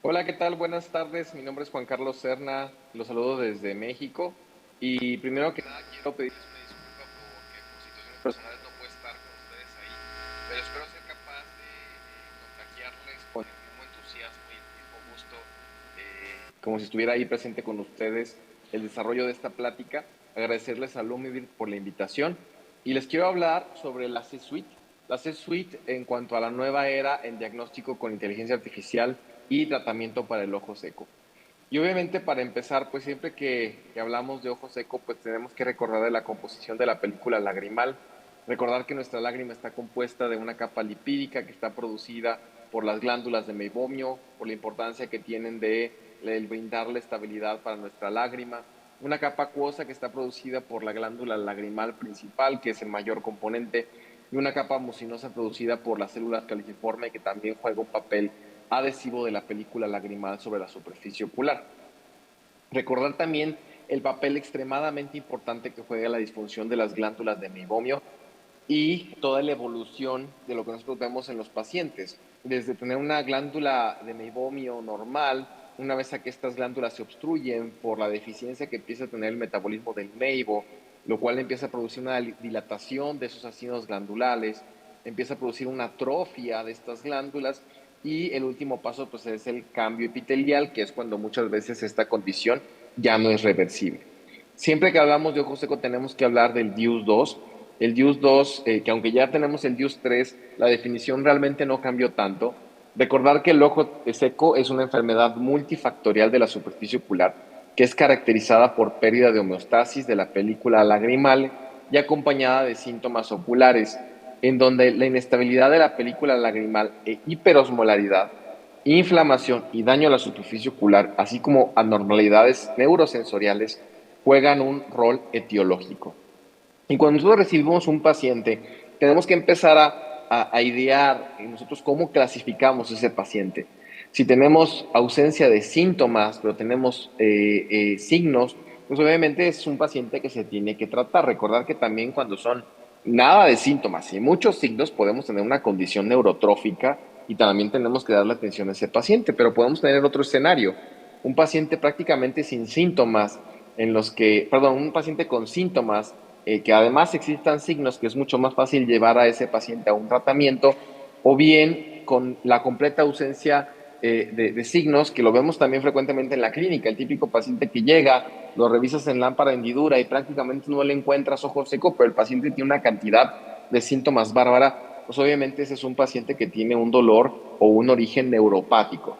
Hola, ¿qué tal? Buenas tardes. Mi nombre es Juan Carlos Serna. Los saludo desde México. Y primero que nada quiero pedirles una disculpa porque por situaciones personales no puedo estar con ustedes ahí, pero espero ser capaz de contagiarles con el mismo entusiasmo y el mismo gusto, como si estuviera ahí presente con ustedes el desarrollo de esta plática. Agradecerles a Lumivir por la invitación y les quiero hablar sobre la C-Suite. La C-Suite en cuanto a la nueva era en diagnóstico con inteligencia artificial y tratamiento para el ojo seco. Y obviamente para empezar, pues siempre que hablamos de ojo seco, pues tenemos que recordar de la composición de la película lagrimal, recordar que nuestra lágrima está compuesta de una capa lipídica que está producida por las glándulas de meibomio, por la importancia que tienen de brindarle estabilidad para nuestra lágrima, una capa acuosa que está producida por la glándula lagrimal principal, que es el mayor componente, y una capa mucinosa producida por las células caliciformes, que también juega un papel adhesivo de la película lagrimal sobre la superficie ocular. Recordar también el papel extremadamente importante que juega la disfunción de las glándulas de meibomio y toda la evolución de lo que nosotros vemos en los pacientes, desde tener una glándula de meibomio normal, una vez que estas glándulas se obstruyen por la deficiencia que empieza a tener el metabolismo del meibo, lo cual empieza a producir una dilatación de esos ácidos glandulares, empieza a producir una atrofia de estas glándulas y el último paso pues es el cambio epitelial, que es cuando muchas veces esta condición ya no es reversible. Siempre que hablamos de ojo seco tenemos que hablar del DIUS 2. El DIUS 2, que aunque ya tenemos el DIUS 3, la definición realmente no cambió tanto. Recordar que el ojo seco es una enfermedad multifactorial de la superficie ocular que es caracterizada por pérdida de homeostasis de la película lagrimal y acompañada de síntomas oculares, en donde la inestabilidad de la película lagrimal e hiperosmolaridad, inflamación y daño a la superficie ocular, así como anormalidades neurosensoriales, juegan un rol etiológico. Y cuando nosotros recibimos un paciente, tenemos que empezar a idear nosotros cómo clasificamos ese paciente. Si tenemos ausencia de síntomas, pero tenemos signos, pues obviamente es un paciente que se tiene que tratar. Recordar que también cuando son nada de síntomas y muchos signos, podemos tener una condición neurotrófica y también tenemos que darle atención a ese paciente, pero podemos tener otro escenario. Un paciente prácticamente sin síntomas, un paciente con síntomas que además existan signos que es mucho más fácil llevar a ese paciente a un tratamiento, o bien con la completa ausencia de signos, que lo vemos también frecuentemente en la clínica, el típico paciente que llega, lo revisas en lámpara hendidura y prácticamente no le encuentras ojo seco, pero el paciente tiene una cantidad de síntomas bárbara, pues obviamente ese es un paciente que tiene un dolor o un origen neuropático.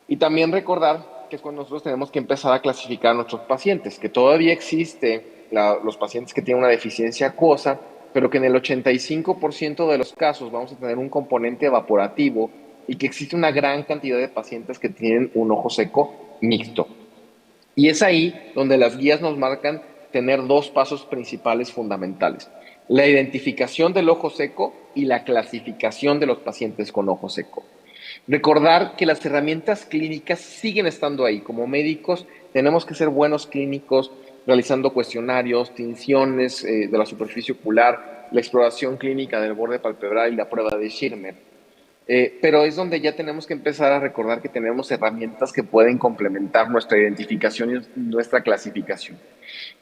Y también recordar que es cuando nosotros tenemos que empezar a clasificar a nuestros pacientes, que todavía existe los pacientes que tienen una deficiencia acuosa, pero que en el 85% de los casos vamos a tener un componente evaporativo y que existe una gran cantidad de pacientes que tienen un ojo seco mixto. Y es ahí donde las guías nos marcan tener dos pasos principales fundamentales: la identificación del ojo seco y la clasificación de los pacientes con ojo seco. Recordar que las herramientas clínicas siguen estando ahí. Como médicos tenemos que ser buenos clínicos realizando cuestionarios, tinciones de la superficie ocular, la exploración clínica del borde palpebral y la prueba de Schirmer. Pero es donde ya tenemos que empezar a recordar que tenemos herramientas que pueden complementar nuestra identificación y nuestra clasificación.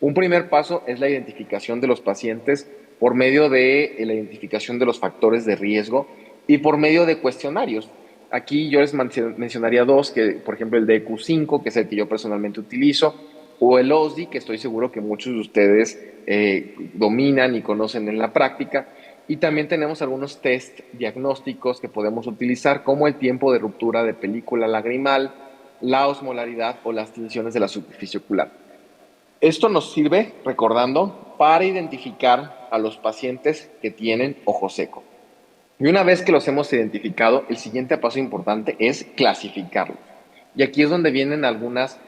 Un primer paso es la identificación de los pacientes por medio de la identificación de los factores de riesgo y por medio de cuestionarios. Aquí yo les mencionaría dos, que por ejemplo el DQ5, que es el que yo personalmente utilizo, o el OSDI, que estoy seguro que muchos de ustedes dominan y conocen en la práctica. Y también tenemos algunos test diagnósticos que podemos utilizar, como el tiempo de ruptura de película lagrimal, la osmolaridad o las tinciones de la superficie ocular. Esto nos sirve, recordando, para identificar a los pacientes que tienen ojo seco. Y una vez que los hemos identificado, el siguiente paso importante es clasificarlos. Y aquí es donde vienen algunas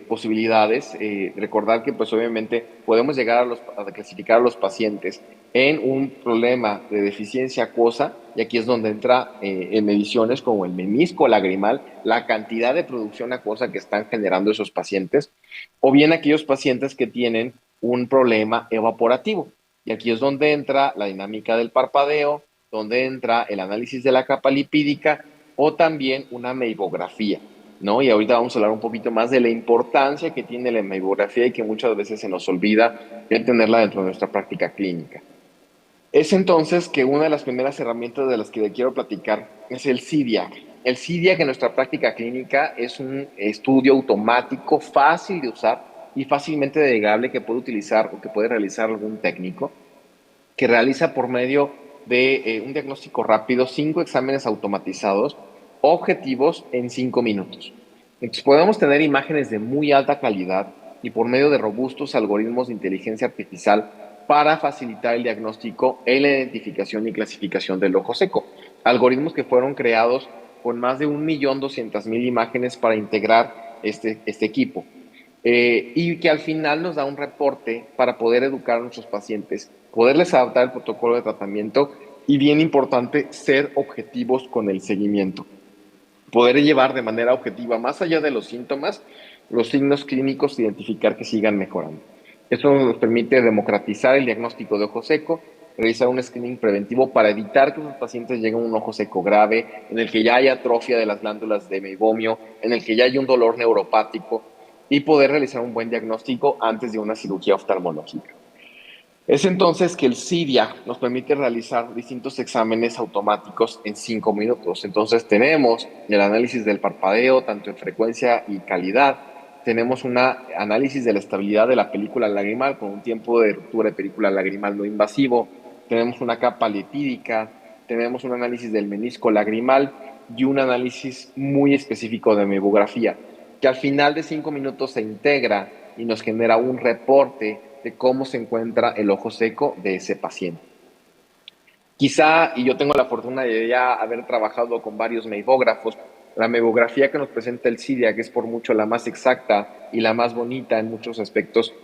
posibilidades. Recordar que pues obviamente podemos llegar a clasificar a los pacientes en un problema de deficiencia acuosa, y aquí es donde entra en mediciones como el menisco lagrimal, la cantidad de producción acuosa que están generando esos pacientes, o bien aquellos pacientes que tienen un problema evaporativo. Y aquí es donde entra la dinámica del parpadeo, donde entra el análisis de la capa lipídica o también una meibografía. ¿no? Y ahorita vamos a hablar un poquito más de la importancia que tiene la hemografía y que muchas veces se nos olvida el tenerla dentro de nuestra práctica clínica. Es entonces que una de las primeras herramientas de las que le quiero platicar es el CIDIAC. El CIDIAC en nuestra práctica clínica es un estudio automático, fácil de usar y fácilmente dedicable que puede utilizar o que puede realizar algún técnico, que realiza por medio de un diagnóstico rápido 5 exámenes automatizados objetivos en 5 minutos. Entonces podemos tener imágenes de muy alta calidad y por medio de robustos algoritmos de inteligencia artificial para facilitar el diagnóstico en la identificación y clasificación del ojo seco. Algoritmos que fueron creados con más de 1.200.000 imágenes para integrar este equipo. Y que al final nos da un reporte para poder educar a nuestros pacientes, poderles adaptar el protocolo de tratamiento y, bien importante, ser objetivos con el seguimiento. Poder llevar de manera objetiva, más allá de los síntomas, los signos clínicos, identificar que sigan mejorando. Esto nos permite democratizar el diagnóstico de ojo seco, realizar un screening preventivo para evitar que los pacientes lleguen a un ojo seco grave, en el que ya haya atrofia de las glándulas de meibomio, en el que ya haya un dolor neuropático, y poder realizar un buen diagnóstico antes de una cirugía oftalmológica. Es entonces que el CIDIA nos permite realizar distintos exámenes automáticos en 5 minutos. Entonces tenemos el análisis del parpadeo, tanto en frecuencia y calidad. Tenemos un análisis de la estabilidad de la película lagrimal con un tiempo de ruptura de película lagrimal no invasivo. Tenemos una capa lipídica, tenemos un análisis del menisco lagrimal y un análisis muy específico de hemografía, que al final de 5 minutos se integra y nos genera un reporte de cómo se encuentra el ojo seco de ese paciente. Quizá, y yo tengo la fortuna de ya haber trabajado con varios meibógrafos, la meibografía que nos presenta el CIDIA, que es por mucho la más exacta y la más bonita en muchos aspectos,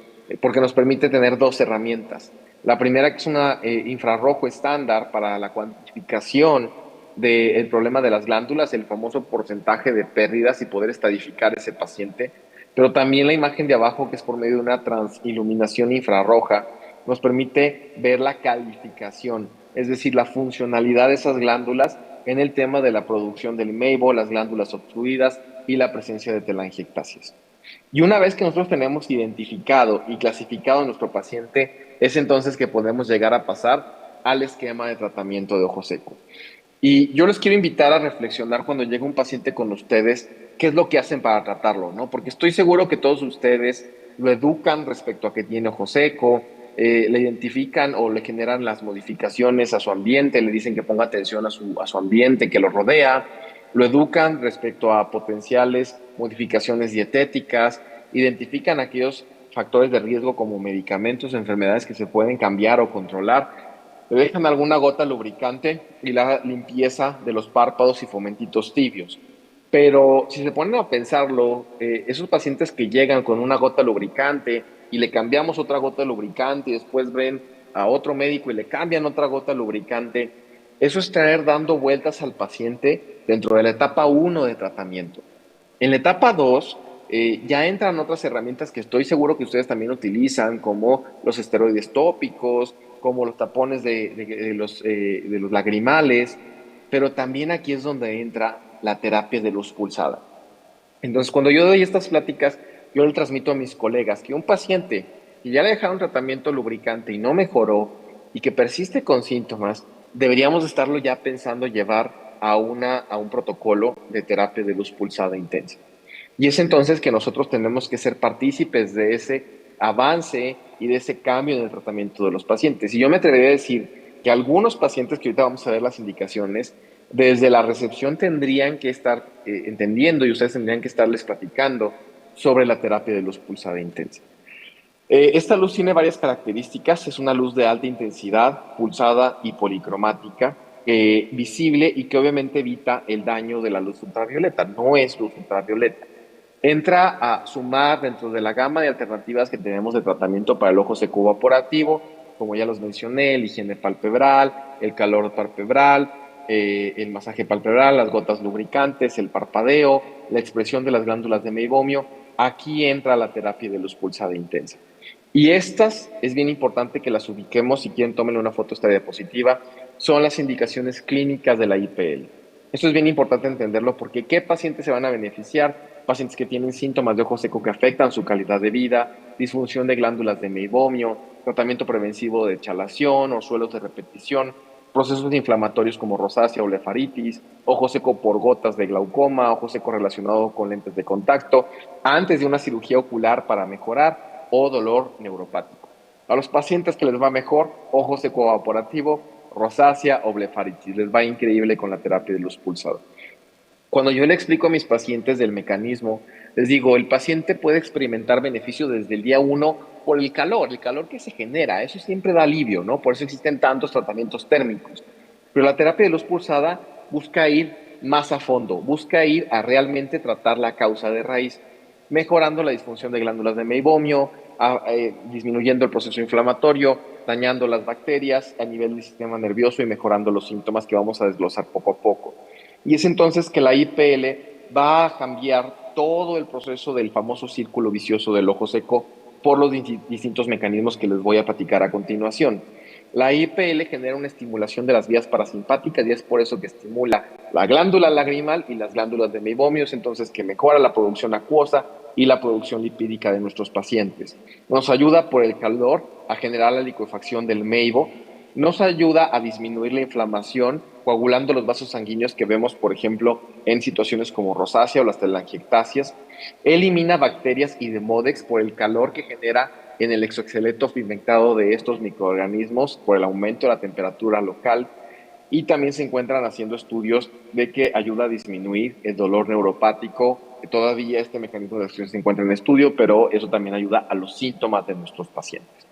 porque nos permite tener dos herramientas. La primera, que es una infrarrojo estándar para la cuantificación del problema de las glándulas, el famoso porcentaje de pérdidas y poder estadificar ese paciente, pero también la imagen de abajo, que es por medio de una transiluminación infrarroja, nos permite ver la calificación, es decir, la funcionalidad de esas glándulas en el tema de la producción del meibo, las glándulas obstruidas y la presencia de telangiectasias. Y una vez que nosotros tenemos identificado y clasificado a nuestro paciente, es entonces que podemos llegar a pasar al esquema de tratamiento de ojo seco. Y yo les quiero invitar a reflexionar cuando llega un paciente con ustedes, qué es lo que hacen para tratarlo, ¿no? Porque estoy seguro que todos ustedes lo educan respecto a que tiene ojo seco, le identifican o le generan las modificaciones a su ambiente, le dicen que ponga atención a su ambiente que lo rodea, lo educan respecto a potenciales modificaciones dietéticas, identifican aquellos factores de riesgo como medicamentos, enfermedades que se pueden cambiar o controlar, le dejan alguna gota lubricante y la limpieza de los párpados y fomentitos tibios. Pero si se ponen a pensarlo, esos pacientes que llegan con una gota lubricante y le cambiamos otra gota lubricante y después ven a otro médico y le cambian otra gota lubricante, eso es traer dando vueltas al paciente dentro de la etapa 1 de tratamiento. En la etapa 2 ya entran otras herramientas que estoy seguro que ustedes también utilizan, como los esteroides tópicos, como los tapones de los lagrimales, pero también aquí es donde entra la terapia de luz pulsada. Entonces, cuando yo doy estas pláticas, yo le transmito a mis colegas que un paciente que ya le dejaron tratamiento lubricante y no mejoró y que persiste con síntomas, deberíamos estarlo ya pensando llevar a un protocolo de terapia de luz pulsada intensa. Y es entonces que nosotros tenemos que ser partícipes de ese avance y de ese cambio en el tratamiento de los pacientes. Y yo me atrevería a decir que algunos pacientes, que ahorita vamos a ver las indicaciones, desde la recepción tendrían que estar entendiendo y ustedes tendrían que estarles platicando sobre la terapia de luz pulsada intensa. Esta luz tiene varias características. Es una luz de alta intensidad, pulsada y policromática, visible y que obviamente evita el daño de la luz ultravioleta. No es luz ultravioleta. Entra a sumar dentro de la gama de alternativas que tenemos de tratamiento para el ojo seco evaporativo, como ya los mencioné, el higiene palpebral, el calor palpebral, el masaje palpebral, las gotas lubricantes, el parpadeo, la expresión de las glándulas de meibomio. Aquí entra la terapia de luz pulsada intensa. Y estas es bien importante que las ubiquemos. Si quieren, tómenle una foto a esta diapositiva. Son las indicaciones clínicas de la IPL. Esto es bien importante entenderlo porque ¿qué pacientes se van a beneficiar? Pacientes que tienen síntomas de ojo seco que afectan su calidad de vida, disfunción de glándulas de meibomio, tratamiento preventivo de chalación o suelos de repetición, procesos inflamatorios como rosácea o blefaritis, ojo seco por gotas de glaucoma, ojo seco relacionado con lentes de contacto, antes de una cirugía ocular para mejorar o dolor neuropático. A los pacientes que les va mejor, ojo seco evaporativo, rosácea o blefaritis. Les va increíble con la terapia de luz pulsada. Cuando yo le explico a mis pacientes del mecanismo, les digo, el paciente puede experimentar beneficio desde el día uno por el calor que se genera, eso siempre da alivio, ¿no? Por eso existen tantos tratamientos térmicos. Pero la terapia de luz pulsada busca ir más a fondo, busca ir a realmente tratar la causa de raíz, mejorando la disfunción de glándulas de meibomio, disminuyendo el proceso inflamatorio, dañando las bacterias a nivel del sistema nervioso y mejorando los síntomas que vamos a desglosar poco a poco. Y es entonces que la IPL va a cambiar todo el proceso del famoso círculo vicioso del ojo seco por los distintos mecanismos que les voy a platicar a continuación. La IPL genera una estimulación de las vías parasimpáticas y es por eso que estimula la glándula lagrimal y las glándulas de meibomios, entonces que mejora la producción acuosa y la producción lipídica de nuestros pacientes. Nos ayuda por el calor a generar la liquefacción del meibo, nos ayuda a disminuir la inflamación coagulando los vasos sanguíneos que vemos, por ejemplo, en situaciones como rosácea o las telangiectasias. Elimina bacterias y demodex por el calor que genera en el exoesqueleto pigmentado de estos microorganismos por el aumento de la temperatura local. Y también se encuentran haciendo estudios de que ayuda a disminuir el dolor neuropático. Todavía este mecanismo de acción se encuentra en estudio, pero eso también ayuda a los síntomas de nuestros pacientes.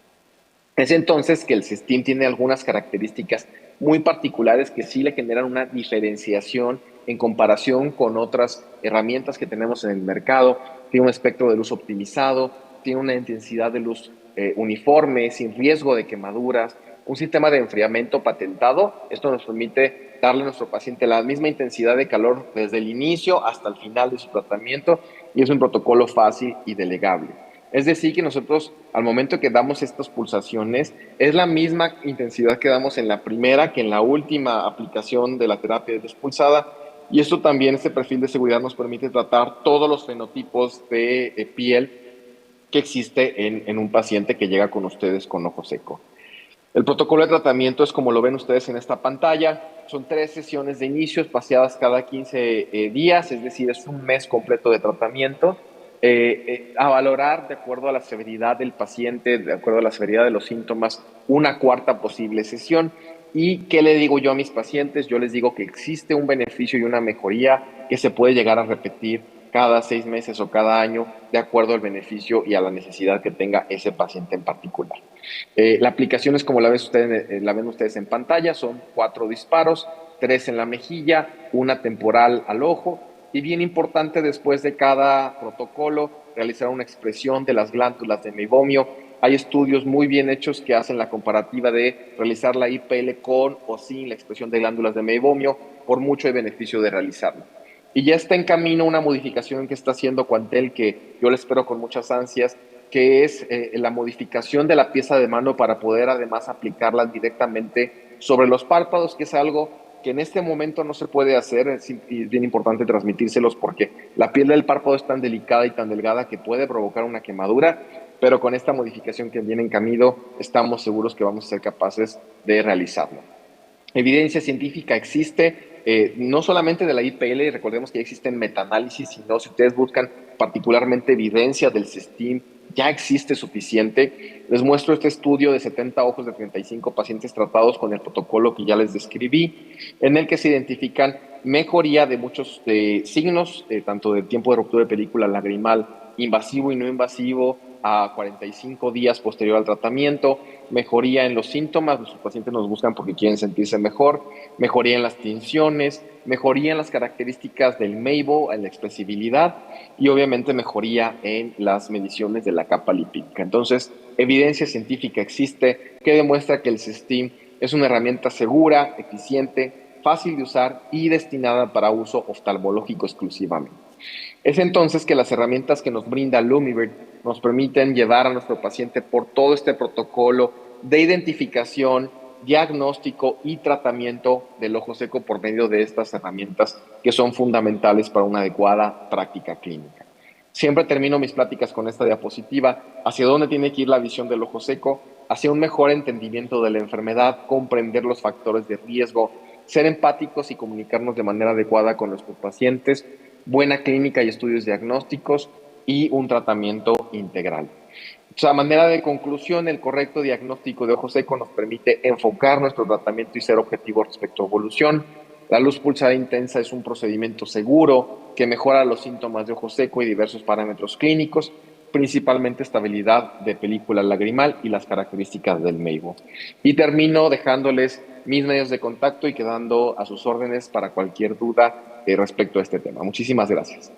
Es entonces que el CESTIM tiene algunas características muy particulares que sí le generan una diferenciación en comparación con otras herramientas que tenemos en el mercado. Tiene un espectro de luz optimizado, tiene una intensidad de luz uniforme, sin riesgo de quemaduras, un sistema de enfriamiento patentado. Esto nos permite darle a nuestro paciente la misma intensidad de calor desde el inicio hasta el final de su tratamiento y es un protocolo fácil y delegable. Es decir, que nosotros al momento que damos estas pulsaciones es la misma intensidad que damos en la primera que en la última aplicación de la terapia de despulsada. Y esto también, este perfil de seguridad nos permite tratar todos los fenotipos de piel que existe en un paciente que llega con ustedes con ojo seco. El protocolo de tratamiento es como lo ven ustedes en esta pantalla. Son 3 sesiones de inicio espaciadas cada 15 días, es decir, es un mes completo de tratamiento. A valorar de acuerdo a la severidad del paciente, de acuerdo a la severidad de los síntomas, una cuarta posible sesión. ¿Y qué le digo yo a mis pacientes? Yo les digo que existe un beneficio y una mejoría que se puede llegar a repetir cada 6 meses o cada año, de acuerdo al beneficio y a la necesidad que tenga ese paciente en particular. La aplicación es como la ven ustedes en pantalla, son 4 disparos, 3 en la mejilla, una temporal al ojo y bien importante después de cada protocolo realizar una expresión de las glándulas de meibomio. Hay estudios muy bien hechos que hacen la comparativa de realizar la IPL con o sin la expresión de glándulas de meibomio, por mucho hay beneficio de realizarla. Y ya está en camino una modificación que está haciendo Quantel, que yo le espero con muchas ansias, que es la modificación de la pieza de mano para poder además aplicarla directamente sobre los párpados, que es algo que en este momento no se puede hacer. Es bien importante transmitírselos porque la piel del párpado es tan delicada y tan delgada que puede provocar una quemadura, pero con esta modificación que viene en camino estamos seguros que vamos a ser capaces de realizarlo. Evidencia científica existe, no solamente de la IPL, recordemos que ya existen metaanálisis, sino si ustedes buscan particularmente evidencia del CESTIM, ya existe suficiente. Les muestro este estudio de 70 ojos de 35 pacientes tratados con el protocolo que ya les describí, en el que se identifican mejoría de muchos signos, tanto del tiempo de ruptura de película lagrimal invasivo y no invasivo a 45 días posterior al tratamiento, mejoría en los síntomas, nuestros pacientes nos buscan porque quieren sentirse mejor, mejoría en las tinciones, mejoría en las características del MEIBO, en la expresibilidad y obviamente mejoría en las mediciones de la capa lipídica. Entonces, evidencia científica existe que demuestra que el CESTIM es una herramienta segura, eficiente, fácil de usar y destinada para uso oftalmológico exclusivamente. Es entonces que las herramientas que nos brinda Lumibird nos permiten llevar a nuestro paciente por todo este protocolo de identificación, diagnóstico y tratamiento del ojo seco por medio de estas herramientas que son fundamentales para una adecuada práctica clínica. Siempre termino mis pláticas con esta diapositiva, hacia dónde tiene que ir la visión del ojo seco, hacia un mejor entendimiento de la enfermedad, comprender los factores de riesgo, ser empáticos y comunicarnos de manera adecuada con nuestros pacientes, buena clínica y estudios diagnósticos y un tratamiento integral. O sea, a manera de conclusión, el correcto diagnóstico de ojo seco nos permite enfocar nuestro tratamiento y ser objetivos respecto a evolución. La luz pulsada intensa es un procedimiento seguro que mejora los síntomas de ojo seco y diversos parámetros clínicos, principalmente estabilidad de película lagrimal y las características del MEIBO. Y termino dejándoles mis medios de contacto y quedando a sus órdenes para cualquier duda respecto a este tema. Muchísimas gracias.